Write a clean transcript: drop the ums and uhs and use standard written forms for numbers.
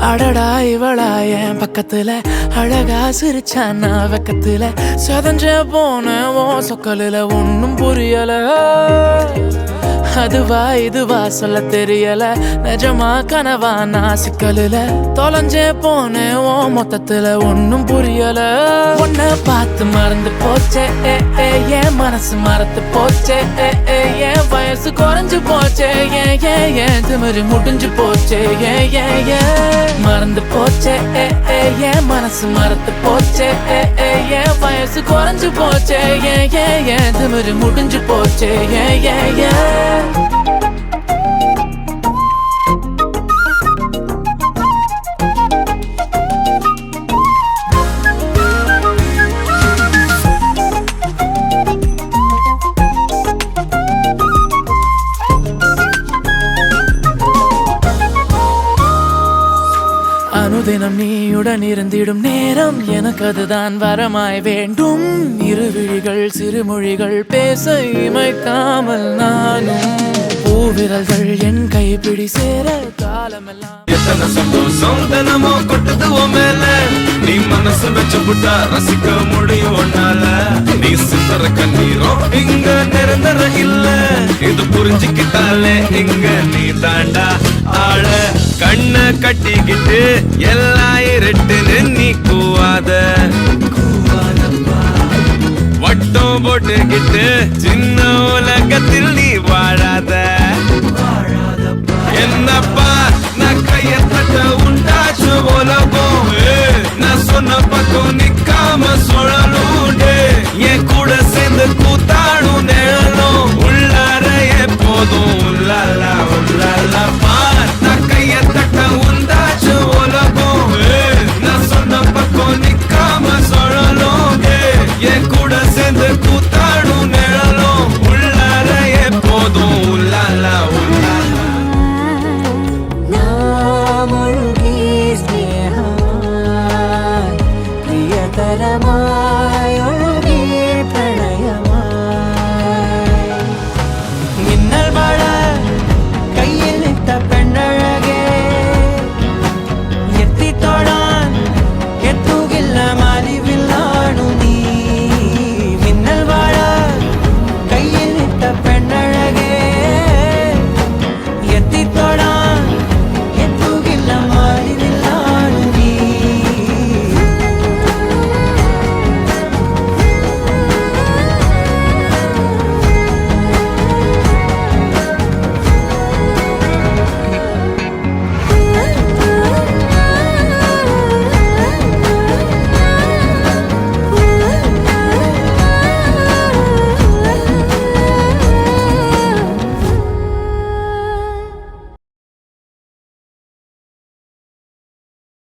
அடடா இவளா என் பக்கத்துல அழகா சிரிச்சானா வெக்கத்துல சதஞ்ச போன ஓ சொக்கலில ஒன்னும் புரியல அதுவா இதுவா சொல்ல தெரியல நிஜமா கனவா நான் சிக்கலில தொலைஞ்சே போனேன் ஓ மொத்தத்துல ஒன்னும் புரியல உன்னை பார்த்து மறந்து போச்சே என் மனசு மறந்து போச்சே என் வயசு குறைஞ்சு போச்சே ஏன் திமிரு முடிஞ்சு போச்சே மறந்து போச்சே என் மனசு மறந்து போச்சே என் வயசு குறைஞ்சு போச்சே ஏன் திமிரு முடிஞ்சு போச்சே அனுதினம் நீயுடன் இருந்திடும் நேரம் எனக்கு அதுதான் வரமாய் வேண்டும் இருவிழிகள் சிறுமொழிகள் பேச இமைக்காமல் நானும் பூவிரல்கள் என் கைப்பிடி சேர காலமெல்லாம் எத்தனை சந்தோஷம் தினமோ கொட்டது உன் மேல நீ மனசு வச்சு புட்டா ரசிக்க முடியும் ஒன்னால நீ சிந்தர கண்ணீரும் இங்க நிரந்தர இல்ல இது புரிஞ்சுக்கிட்டாலே இங்க நீ தாண்டா ஆள கண்ண கட்டிக்கிட்டு எல்லாம் இருட்டுன்னு நீ கூவாத வட்டம் போட்டுக்கிட்டு சின்ன உலகத்தில் நீ வாழாத என்னப்பா நான் கைய தட்ட உண்டாச்சு உலகம் நான் சொன்ன பக்கம்